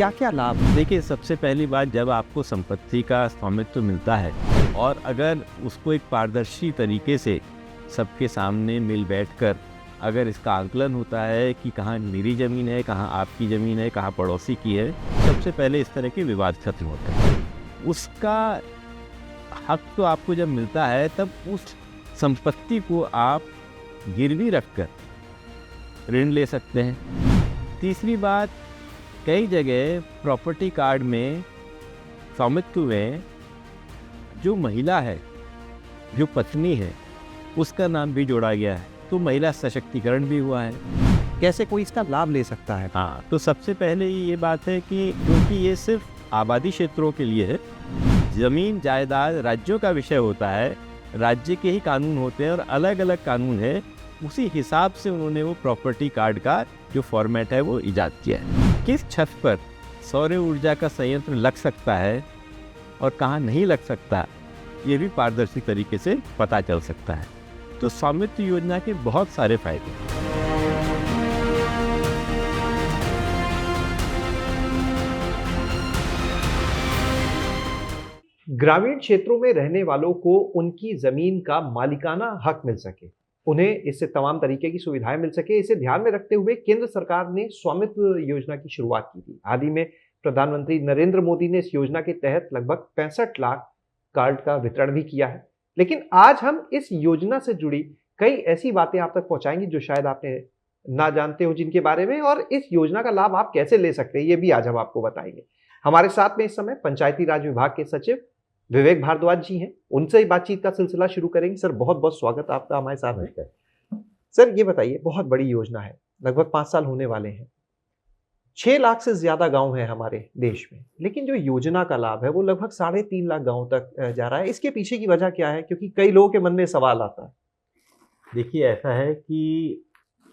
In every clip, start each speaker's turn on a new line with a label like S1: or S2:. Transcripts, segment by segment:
S1: क्या क्या लाभ?
S2: देखिए, सबसे पहली बात, जब आपको संपत्ति का स्वामित्व मिलता है और अगर उसको एक पारदर्शी तरीके से सबके सामने मिल बैठकर अगर इसका आकलन होता है कि कहाँ मेरी ज़मीन है, कहाँ आपकी ज़मीन है, कहाँ पड़ोसी की है, सबसे पहले इस तरह के विवाद खत्म होते हैं। उसका हक तो आपको जब मिलता है तब उस संपत्ति को आप गिरवी रखकर ऋण ले सकते हैं। तीसरी बात, कई जगह प्रॉपर्टी कार्ड में स्वामित्व में जो महिला है, जो पत्नी है, उसका नाम भी जोड़ा गया है, तो महिला सशक्तिकरण भी हुआ है।
S1: कैसे कोई इसका लाभ ले सकता है?
S2: हाँ, तो सबसे पहले ये बात है कि क्योंकि ये सिर्फ आबादी क्षेत्रों के लिए है, ज़मीन जायदाद राज्यों का विषय होता है, राज्य के ही कानून होते हैं और अलग अलग कानून है, उसी हिसाब से उन्होंने वो प्रॉपर्टी कार्ड का जो फॉर्मेट है वो ईजाद किया है। किस छत पर सौर ऊर्जा का संयंत्र लग सकता है और कहाँ नहीं लग सकता, ये भी पारदर्शी तरीके से पता चल सकता है। तो स्वामित्व योजना के बहुत सारे फायदे हैं।
S3: ग्रामीण क्षेत्रों में रहने वालों को उनकी जमीन का मालिकाना हक मिल सके, उन्हें इससे तमाम तरीके की सुविधाएं मिल सके, इसे ध्यान में रखते हुए केंद्र सरकार ने स्वामित्व योजना की शुरुआत की थी। हाल ही में प्रधानमंत्री नरेंद्र मोदी ने इस योजना के तहत लगभग 65 लाख कार्ड का वितरण भी किया है। लेकिन आज हम इस योजना से जुड़ी कई ऐसी बातें आप तक पहुंचाएंगे जो शायद आपने ना जानते हो, जिनके बारे में, और इस योजना का लाभ आप कैसे ले सकते हैं, ये भी आज हम आपको बताएंगे। हमारे साथ में इस समय पंचायती राज विभाग के सचिव विवेक भारद्वाज जी हैं, उनसे ही बातचीत का सिलसिला शुरू करेंगे। सर, बहुत बहुत स्वागत आपका हमारे साथ में। सर, ये बताइए, बहुत बड़ी योजना है, लगभग 5 साल होने वाले हैं, 6 लाख से ज्यादा गांव हैं हमारे देश में, लेकिन जो योजना का लाभ है वो लगभग 3.5 लाख गांव तक जा रहा है। इसके पीछे की वजह क्या है? क्योंकि कई लोगों के मन में सवाल आता है।
S2: देखिए, ऐसा है कि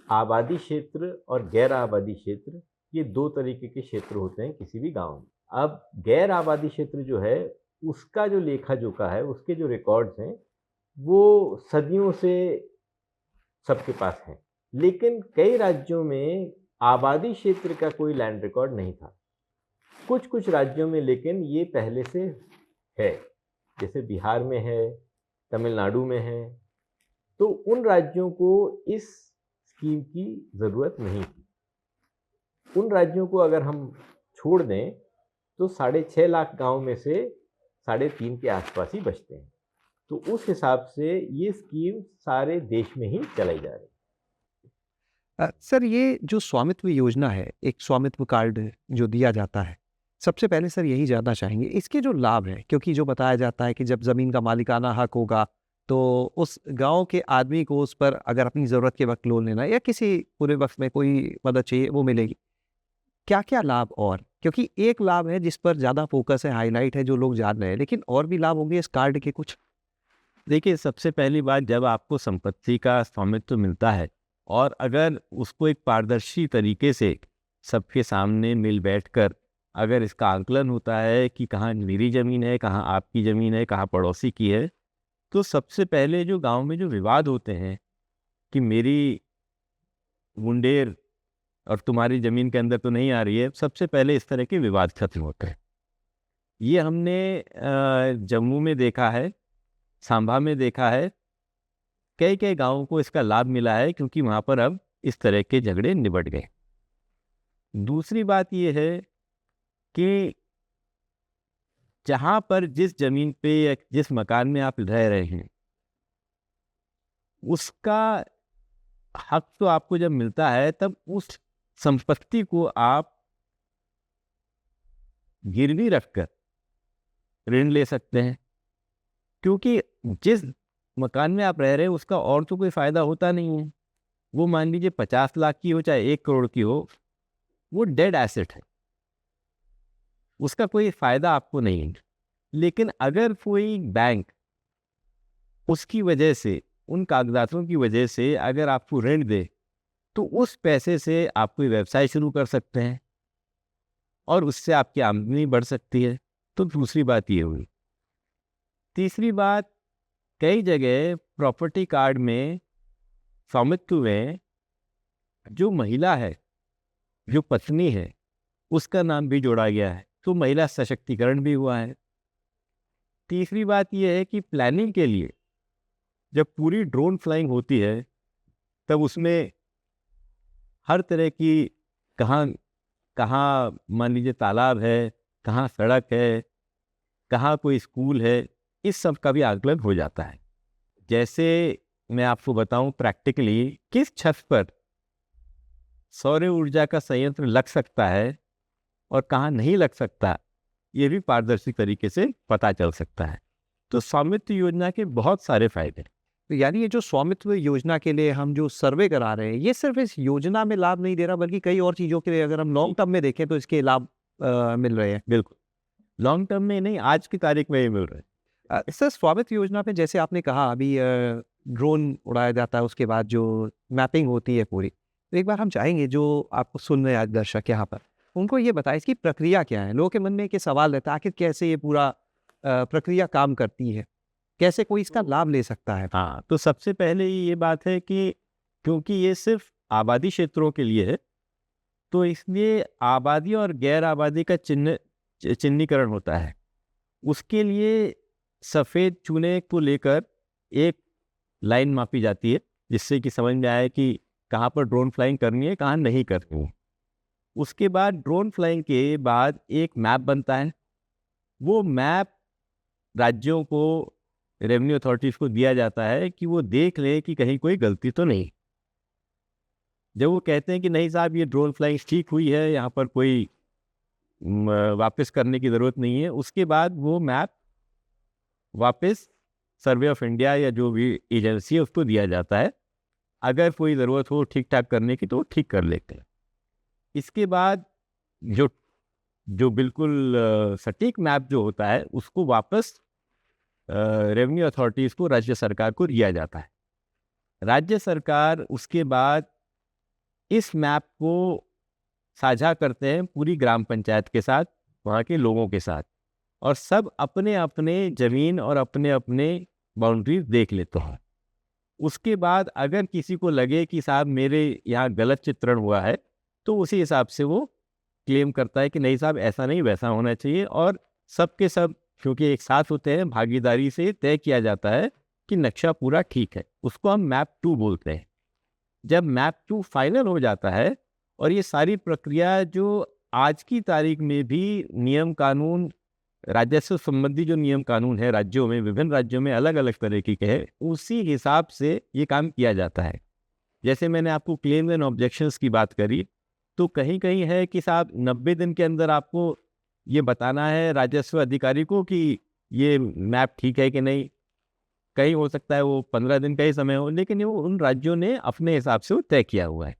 S2: आबादी क्षेत्र और गैर आबादी क्षेत्र, ये 2 तरीके के क्षेत्र होते हैं किसी भी गांव में। अब गैर आबादी क्षेत्र जो है, उसका जो लेखा जोखा है, उसके जो रिकॉर्ड्स हैं, वो सदियों से सबके पास हैं। लेकिन कई राज्यों में आबादी क्षेत्र का कोई लैंड रिकॉर्ड नहीं था। कुछ कुछ राज्यों में लेकिन ये पहले से है, जैसे बिहार में है, तमिलनाडु में है। तो उन राज्यों को इस स्कीम की ज़रूरत नहीं थी। उन राज्यों को अगर हम छोड़ दें तो 6.5 लाख गांव में से 3.5 के आसपास ही बचते हैं। तो उस हिसाब से ये स्कीम सारे देश में ही चलाई जा रही है।
S1: सर, ये जो स्वामित्व योजना है, एक स्वामित्व कार्ड जो दिया जाता है, सबसे पहले सर यही जानना चाहेंगे इसके जो लाभ हैं, क्योंकि जो बताया जाता है कि जब ज़मीन का मालिकाना हक होगा तो उस गांव के आदमी को उस पर अगर अपनी ज़रूरत के वक्त लोन लेना या किसी पूरे वक्त में कोई मदद चाहिए वो मिलेगी। क्या क्या लाभ? और क्योंकि एक लाभ है जिस पर ज़्यादा फोकस है, हाईलाइट है, जो लोग जान रहे हैं, लेकिन और भी लाभ होंगे इस कार्ड के कुछ?
S2: देखिए, सबसे पहली बात, जब आपको संपत्ति का स्वामित्व मिलता है और अगर उसको एक पारदर्शी तरीके से सबके सामने मिल बैठकर अगर इसका आकलन होता है कि कहाँ मेरी ज़मीन है, कहाँ आपकी ज़मीन है, कहाँ पड़ोसी की है, तो सबसे पहले जो गांव में जो विवाद होते हैं कि मेरी मुंडेर और तुम्हारी ज़मीन के अंदर तो नहीं आ रही है, सबसे पहले इस तरह के विवाद खत्म होते हैं। ये हमने जम्मू में देखा है, सांभा में देखा है, कई कई गांवों को इसका लाभ मिला है, क्योंकि वहाँ पर अब इस तरह के झगड़े निबट गए। दूसरी बात ये है कि जहाँ पर जिस ज़मीन पे या जिस मकान में आप रह रहे हैं, उसका हक तो आपको जब मिलता है तब उस संपत्ति को आप गिरवी रखकर ऋण ले सकते हैं। क्योंकि जिस मकान में आप रह रहे हैं उसका और तो कोई फ़ायदा होता नहीं है। वो मान लीजिए 50 लाख की हो चाहे 1 करोड़ की हो, वो डेड एसेट है, उसका कोई फ़ायदा आपको नहीं है। लेकिन अगर कोई बैंक उसकी वजह से, उन कागजातों की वजह से अगर आपको ऋण दे, तो उस पैसे से आप कोई व्यवसाय शुरू कर सकते हैं और उससे आपकी आमदनी बढ़ सकती है। तो दूसरी बात ये हुई। तीसरी बात, कई जगह प्रॉपर्टी कार्ड में स्वामित्व में जो महिला है, जो पत्नी है, उसका नाम भी जोड़ा गया है, तो महिला सशक्तिकरण भी हुआ है। तीसरी बात यह है कि प्लानिंग के लिए जब पूरी ड्रोन फ्लाइंग होती है तब उसमें हर तरह की, कहाँ कहाँ मान लीजिए तालाब है, कहाँ सड़क है, कहाँ कोई स्कूल है, इस सब का भी आकलन हो जाता है। जैसे मैं आपको बताऊं प्रैक्टिकली किस छत पर सौर ऊर्जा का संयंत्र लग सकता है और कहाँ नहीं लग सकता, ये भी पारदर्शी तरीके से पता चल सकता है। तो स्वामित्व योजना के बहुत सारे फायदे।
S1: तो यानी ये जो स्वामित्व योजना के लिए हम जो सर्वे करा रहे हैं, ये सिर्फ इस योजना में लाभ नहीं दे रहा, बल्कि कई और चीज़ों के लिए अगर हम लॉन्ग टर्म में देखें तो इसके लाभ मिल रहे हैं।
S2: बिल्कुल, लॉन्ग टर्म में नहीं, आज की तारीख में ये मिल रहे हैं।
S1: सर, स्वामित्व योजना में जैसे आपने कहा अभी ड्रोन उड़ाया जाता है, उसके बाद जो मैपिंग होती है पूरी, तो एक बार हम चाहेंगे जो आपको सुन रहे हैं आज दर्शक यहाँ पर, उनको ये बताएं इसकी प्रक्रिया क्या है। लोगों के मन में एक सवाल रहता है आखिर कैसे ये पूरा प्रक्रिया काम करती है, कैसे कोई इसका लाभ ले सकता है।
S2: हाँ, तो सबसे पहले ये बात है कि क्योंकि ये सिर्फ आबादी क्षेत्रों के लिए है, तो इसलिए आबादी और गैर आबादी का चिन्हीकरण होता है। उसके लिए सफ़ेद चूने को लेकर एक लाइन मापी जाती है, जिससे कि समझ में आए कि कहाँ पर ड्रोन फ्लाइंग करनी है, कहाँ नहीं करनी है। उसके बाद ड्रोन फ्लाइंग के बाद एक मैप बनता है। वो मैप राज्यों को, रेवेन्यू अथॉरिटीज़ को दिया जाता है कि वो देख ले कि कहीं कोई गलती तो नहीं। जब वो कहते हैं कि नहीं साहब ये ड्रोन फ्लाइंग ठीक हुई है, यहाँ पर कोई वापस करने की ज़रूरत नहीं है, उसके बाद वो मैप वापस सर्वे ऑफ इंडिया या जो भी एजेंसी है उसको दिया जाता है। अगर कोई ज़रूरत हो ठीक ठाक करने की तो वो ठीक कर लेते हैं। इसके बाद जो जो बिल्कुल सटीक मैप जो होता है उसको वापस रेवेन्यू अथॉरिटीज़ को, राज्य सरकार को दिया जाता है। राज्य सरकार उसके बाद इस मैप को साझा करते हैं पूरी ग्राम पंचायत के साथ, वहाँ के लोगों के साथ, और सब अपने अपने ज़मीन और अपने अपने बाउंड्रीज देख लेते हैं। उसके बाद अगर किसी को लगे कि साहब मेरे यहाँ गलत चित्रण हुआ है, तो उसी हिसाब से वो क्लेम करता है कि नहीं साहब ऐसा नहीं वैसा होना चाहिए, और सब के सब क्योंकि एक साथ होते हैं, भागीदारी से तय किया जाता है कि नक्शा पूरा ठीक है। उसको हम मैप 2 बोलते हैं। जब मैप 2 फाइनल हो जाता है और ये सारी प्रक्रिया जो आज की तारीख में भी नियम कानून, राजस्व संबंधी जो नियम कानून है राज्यों में, विभिन्न राज्यों में अलग अलग तरीके के हैं, उसी हिसाब से ये काम किया जाता है। जैसे मैंने आपको क्लेम्स एंड ऑब्जेक्शंस की बात करी, तो कहीं कहीं है कि साहब 90 दिन के अंदर आपको ये बताना है राजस्व अधिकारी को कि ये मैप ठीक है कि नहीं। कहीं हो सकता है वो 15 दिन का ही समय हो, लेकिन वो उन राज्यों ने अपने हिसाब से वो तय किया हुआ है।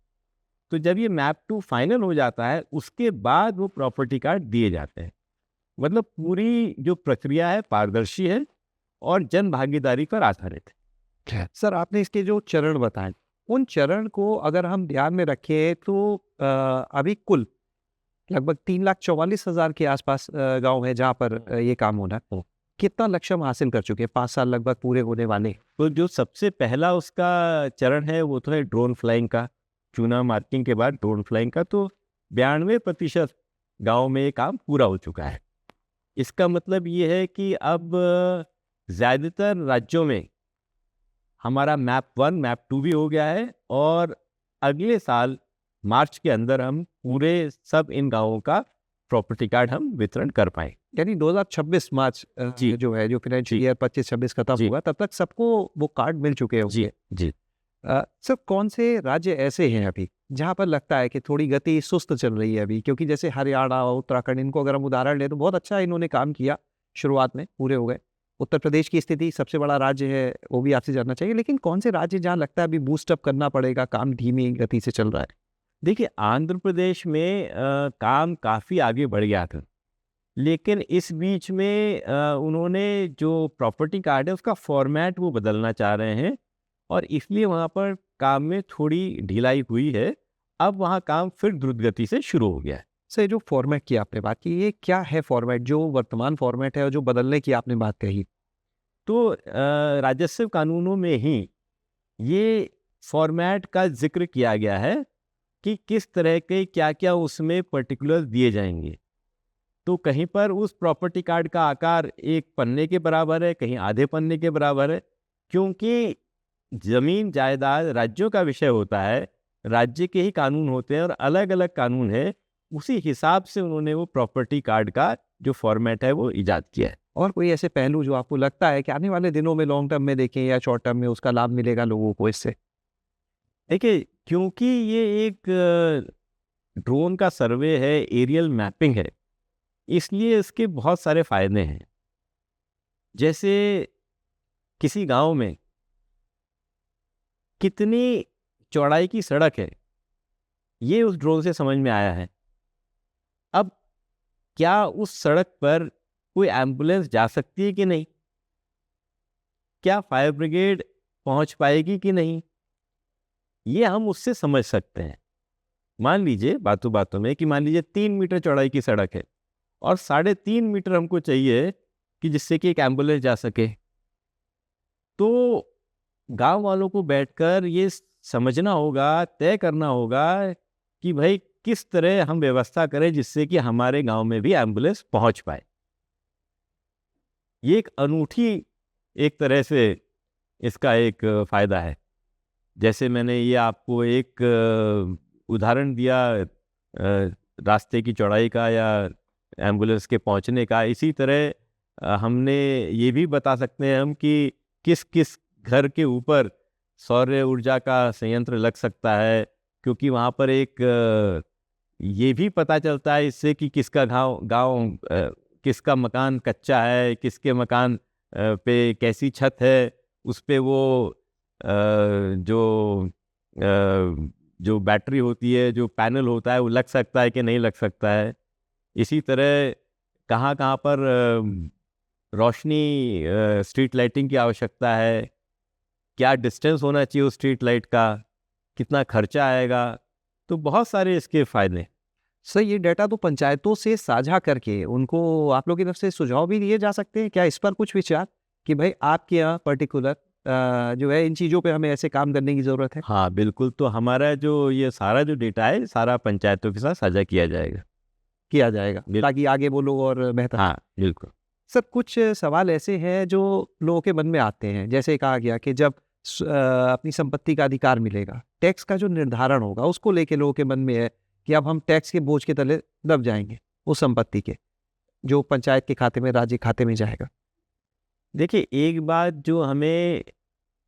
S2: तो जब ये मैप 2 फाइनल हो जाता है, उसके बाद वो प्रॉपर्टी कार्ड दिए जाते हैं। मतलब पूरी जो प्रक्रिया है पारदर्शी है और जन भागीदारी पर आधारित है।
S1: सर, आपने इसके जो चरण बताए, उन चरण को अगर हम ध्यान में रखें तो अभी कुल लगभग 3,44,000 के आसपास गांव है जहां पर ये काम होना है। कितना लक्ष्य हम हासिल कर चुके हैं? 5 साल लगभग पूरे होने वाले।
S2: तो जो सबसे पहला उसका चरण है वो तो है ड्रोन फ्लाइंग का, चूना मार्किंग के बाद ड्रोन फ्लाइंग का। तो 92% गाँव में ये काम पूरा हो चुका है। इसका मतलब ये है कि अब ज़्यादातर राज्यों में हमारा मैप 1, मैप 2 भी हो गया है, और अगले साल मार्च के अंदर हम पूरे सब इन गांवों का प्रॉपर्टी कार्ड हम वितरण कर पाए।
S1: यानी 2026 मार्च
S2: जी,
S1: जो है, जो फाइनेंशियल ईयर 25-26 खत्म
S2: जी,
S1: हुआ, तब तक सबको वो कार्ड मिल चुके
S2: जी,
S1: होंगे।
S2: जी।
S1: सर, कौन से राज्य ऐसे हैं अभी जहाँ पर लगता है कि थोड़ी गति सुस्त चल रही है अभी? क्योंकि जैसे हरियाणा, उत्तराखंड, इनको अगर हम उदाहरण लें तो बहुत अच्छा इन्होंने काम किया, शुरुआत में पूरे हो गए। उत्तर प्रदेश की स्थिति सबसे बड़ा राज्य है, वो भी आपसे जानना चाहिए। लेकिन कौन से राज्य जहाँ लगता है अभी बूस्ट अप करना पड़ेगा, काम धीमी गति से चल रहा है?
S2: देखिए, आंध्र प्रदेश में काम काफ़ी आगे बढ़ गया था, लेकिन इस बीच में उन्होंने जो प्रॉपर्टी कार्ड है उसका फॉर्मेट वो बदलना चाह रहे हैं, और इसलिए वहाँ पर काम में थोड़ी ढिलाई हुई है। अब वहाँ काम फिर द्रुत गति से शुरू हो गया है।
S1: सर, ये जो फॉर्मेट की आपने बात की, ये क्या है फॉर्मेट जो वर्तमान फॉर्मेट है और जो बदलने की आपने बात कही?
S2: तो राजस्व कानूनों में ही ये फॉर्मेट का जिक्र किया गया है कि किस तरह के क्या क्या उसमें पर्टिकुलर दिए जाएंगे। तो कहीं पर उस प्रॉपर्टी कार्ड का आकार एक पन्ने के बराबर है, कहीं आधे पन्ने के बराबर है, क्योंकि जमीन जायदाद राज्यों का विषय होता है, राज्य के ही कानून होते हैं और अलग अलग कानून है। उसी हिसाब से उन्होंने वो प्रॉपर्टी कार्ड का जो फॉर्मेट है वो इजाद किया है।
S1: और कोई ऐसे पहलू जो आपको लगता है कि आने वाले दिनों में लॉन्ग टर्म में देखें या शॉर्ट टर्म में उसका लाभ मिलेगा लोगों को इससे?
S2: देखिए, क्योंकि ये एक ड्रोन का सर्वे है, एरियल मैपिंग है, इसलिए इसके बहुत सारे फायदे हैं। जैसे किसी गांव में कितनी चौड़ाई की सड़क है, ये उस ड्रोन से समझ में आया है। अब क्या उस सड़क पर कोई एम्बुलेंस जा सकती है कि नहीं, क्या फायर ब्रिगेड पहुंच पाएगी कि नहीं, ये हम उससे समझ सकते हैं। मान लीजिए बातों बातों में कि मान लीजिए 3 मीटर चौड़ाई की सड़क है और 3.5 मीटर हमको चाहिए कि जिससे कि एक एम्बुलेंस जा सके, तो गांव वालों को बैठकर ये समझना होगा, तय करना होगा कि भाई किस तरह हम व्यवस्था करें जिससे कि हमारे गांव में भी एम्बुलेंस पहुंच पाए। ये एक अनूठी एक तरह से इसका एक फायदा है। जैसे मैंने ये आपको एक उदाहरण दिया रास्ते की चौड़ाई का या एम्बुलेंस के पहुंचने का, इसी तरह हमने ये भी बता सकते हैं हम कि किस किस घर के ऊपर सौर ऊर्जा का संयंत्र लग सकता है, क्योंकि वहाँ पर एक ये भी पता चलता है इससे कि किसका गांव गांव किसका मकान कच्चा है, किसके मकान पे कैसी छत है, उस पे वो जो बैटरी होती है, जो पैनल होता है, वो लग सकता है कि नहीं लग सकता है। इसी तरह कहाँ कहाँ पर रोशनी स्ट्रीट लाइटिंग की आवश्यकता है, क्या डिस्टेंस होना चाहिए उस स्ट्रीट लाइट का, कितना खर्चा आएगा, तो बहुत सारे इसके फायदे।
S1: सर, ये डेटा तो पंचायतों से साझा करके उनको आप लोगों की तरफ से सुझाव भी दिए जा सकते हैं क्या इस पर कुछ विचार कि भाई आपके यहाँ पर्टिकुलर जो है इन चीज़ों पे हमें ऐसे काम करने की ज़रूरत है?
S2: हाँ बिल्कुल, तो हमारा जो ये सारा जो डेटा है सारा पंचायतों के साथ साझा किया जाएगा।
S1: किया जाएगा ताकि आगे वो लोग और बेहतर।
S2: हाँ बिल्कुल।
S1: सर, कुछ सवाल ऐसे हैं जो लोगों के मन में आते हैं, जैसे कहा गया कि जब अपनी संपत्ति का अधिकार मिलेगा, टैक्स का जो निर्धारण होगा उसको लेके लोगों के मन में है कि अब हम टैक्स के बोझ के तले दब जाएंगे उस संपत्ति के, जो पंचायत के खाते में, राज्य खाते में जाएगा।
S2: देखिए, एक बात जो हमें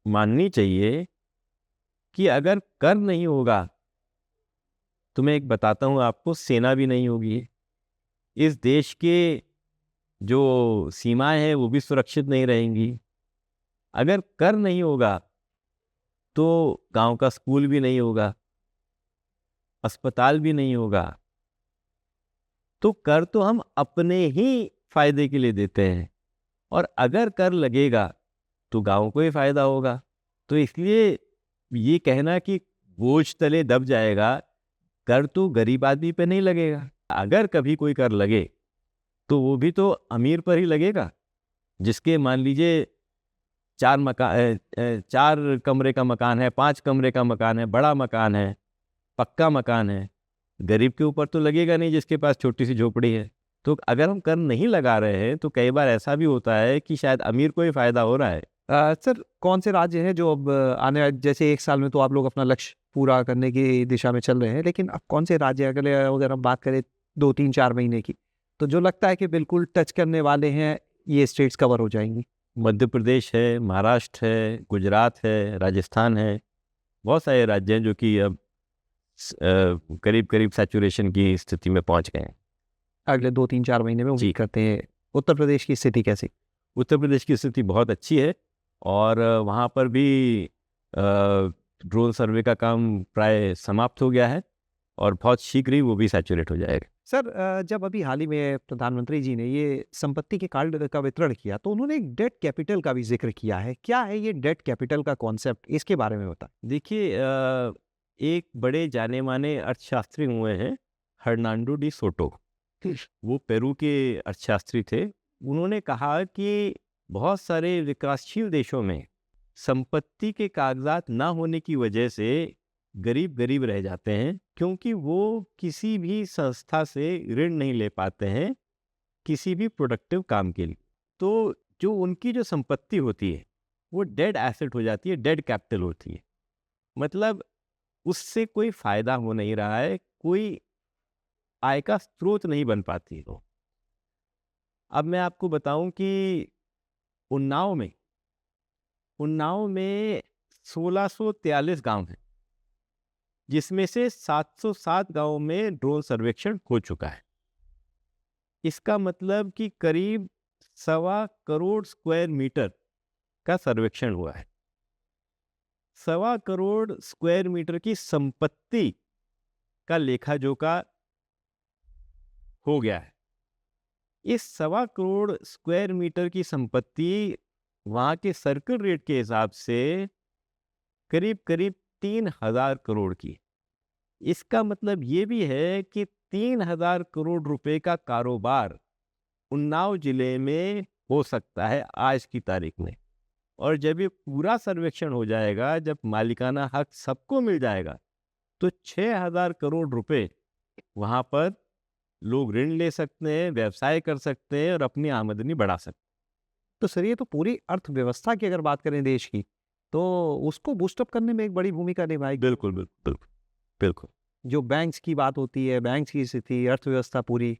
S2: माननी चाहिए कि अगर कर नहीं होगा तो मैं एक बताता हूँ आपको, सेना भी नहीं होगी, इस देश के जो सीमाएं हैं वो भी सुरक्षित नहीं रहेंगी। अगर कर नहीं होगा तो गांव का स्कूल भी नहीं होगा, अस्पताल भी नहीं होगा। तो कर तो हम अपने ही फायदे के लिए देते हैं, और अगर कर लगेगा तो गांव को ही फायदा होगा। तो इसलिए ये कहना कि बोझ तले दब जाएगा, कर तो गरीब आदमी पे नहीं लगेगा। अगर कभी कोई कर लगे तो वो भी तो अमीर पर ही लगेगा, जिसके मान लीजिए 4 कमरे का मकान है, 5 कमरे का मकान है, बड़ा मकान है, पक्का मकान है। गरीब के ऊपर तो लगेगा नहीं जिसके पास छोटी सी झोपड़ी है। तो अगर हम कर नहीं लगा रहे हैं तो कई बार ऐसा भी होता है कि शायद अमीर को ही फायदा हो रहा है।
S1: सर, कौन से राज्य हैं जो अब आने जैसे 1 साल में तो आप लोग अपना लक्ष्य पूरा करने की दिशा में चल रहे हैं, लेकिन अब कौन से राज्य अगर हम बात करें 2-3-4 महीने की, तो जो लगता है कि बिल्कुल टच करने वाले हैं, ये स्टेट्स कवर हो जाएंगी?
S2: मध्य प्रदेश है, महाराष्ट्र है, गुजरात है, राजस्थान है, बहुत सारे राज्य हैं जो कि अब करीब करीब सैचुरेशन की स्थिति में पहुंच गए हैं।
S1: अगले 2-3-4 महीने में उम्मीद करते हैं। उत्तर प्रदेश की स्थिति कैसी?
S2: उत्तर प्रदेश की स्थिति बहुत अच्छी है, और वहाँ पर भी ड्रोन सर्वे का काम प्राय समाप्त हो गया है, और बहुत शीघ्र ही वो भी सैचुरेट हो जाएगा।
S1: सर, जब अभी हाल ही में प्रधानमंत्री जी ने ये संपत्ति के कार्ड का वितरण किया, तो उन्होंने एक डेट कैपिटल का भी जिक्र किया है। क्या है ये डेट कैपिटल का कॉन्सेप्ट, इसके बारे में बता।
S2: देखिए, एक बड़े जाने माने अर्थशास्त्री हुए हैं, हर्नांडो डी सोटो। वो पेरू के अर्थशास्त्री थे। उन्होंने कहा कि बहुत सारे विकासशील देशों में संपत्ति के कागजात ना होने की वजह से गरीब गरीब रह जाते हैं, क्योंकि वो किसी भी संस्था से ऋण नहीं ले पाते हैं किसी भी प्रोडक्टिव काम के लिए। तो जो उनकी जो संपत्ति होती है वो डेड एसेट हो जाती है, डेड कैपिटल होती है। मतलब उससे कोई फायदा हो नहीं रहा है, कोई आय का स्रोत नहीं बन पाती है। तो अब मैं आपको बताऊं कि उन्नाव में 1643 गांव हैं, जिसमें से 707 गांवों में ड्रोन सर्वेक्षण हो चुका है। इसका मतलब कि करीब 1.25 करोड़ स्क्वायर मीटर का सर्वेक्षण हुआ है। 1.25 करोड़ स्क्वायर मीटर की संपत्ति का लेखा जोखा हो गया है। इस 1.25 करोड़ स्क्वायर मीटर की संपत्ति वहां के सर्कल रेट के हिसाब से करीब करीब 3000 करोड़ की। इसका मतलब ये भी है कि 3000 करोड़ रुपए का कारोबार उन्नाव जिले में हो सकता है आज की तारीख में। और जब ये पूरा सर्वेक्षण हो जाएगा, जब मालिकाना हक सबको मिल जाएगा, तो 6000 करोड़ रुपए वहां पर लोग ऋण ले सकते हैं, व्यवसाय कर सकते हैं और अपनी आमदनी बढ़ा सकते हैं।
S1: तो सर ये तो पूरी अर्थव्यवस्था की अगर बात करें देश की, तो उसको बूस्टअप करने में एक बड़ी भूमिका निभाएगी।
S2: बिल्कुल बिल्कुल बिल्कुल बिल्कुल।
S1: जो बैंक्स की बात होती है, बैंक्स की स्थिति, अर्थव्यवस्था पूरी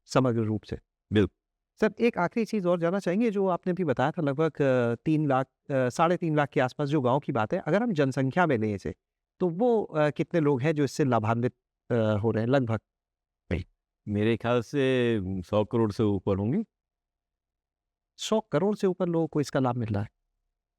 S1: समग्र रूप से।
S2: बिल्कुल।
S1: सर एक आखिरी चीज़ और जानना चाहेंगे, जो आपने भी बताया था लगभग 3 लाख 3.5 लाख के आसपास जो गांव की बात है, अगर हम जनसंख्या में लें इसे, तो वो कितने लोग हैं जो इससे लाभान्वित हो रहे हैं लगभग?
S2: मेरे ख्याल से 100 करोड़ से ऊपर होंगे।
S1: 100 करोड़ से ऊपर लोगों को इसका लाभ मिल रहा है।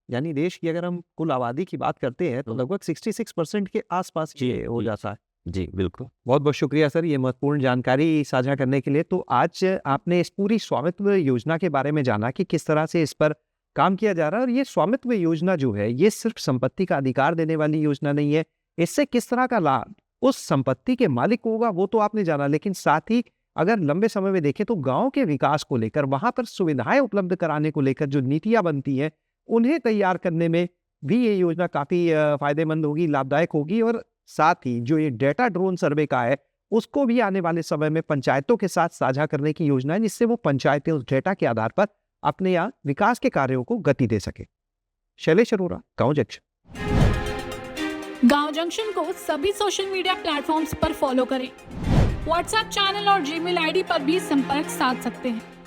S1: यानी देश की अगर हम कुल आबादी की बात करते हैं तो लगभग 66% के आसपास ये हो जाता है।
S2: जी बिल्कुल।
S1: बहुत बहुत शुक्रिया सर, ये महत्वपूर्ण जानकारी साझा करने के लिए। तो आज आपने इस पूरी स्वामित्व योजना के बारे में जाना कि किस तरह से इस पर काम किया जा रहा है। और ये स्वामित्व योजना जो है, ये सिर्फ संपत्ति का अधिकार देने वाली योजना नहीं है। इससे किस तरह का लाभ उस संपत्ति के मालिक को होगा वो तो आपने जाना, लेकिन साथ ही अगर लंबे समय में देखें तो गांव के विकास को लेकर, वहां पर सुविधाएं उपलब्ध कराने को लेकर जो नीतियां बनती हैं, उन्हें तैयार करने में भी ये योजना काफी फायदेमंद होगी, लाभदायक होगी। और साथ ही जो ये डेटा ड्रोन सर्वे का है, उसको भी आने वाले समय में पंचायतों के साथ साझा करने की योजना है, जिससे वो पंचायतें उस डेटा के आधार पर अपने यहाँ विकास के कार्यों को गति दे सके। शैलेश अरोरा, गांव जंक्शन।
S4: गांव जंक्शन को सभी सोशल मीडिया प्लेटफॉर्म्स पर फॉलो करें। व्हाट्सएप चैनल और जीमेल आईडी पर भी संपर्क साध सकते हैं।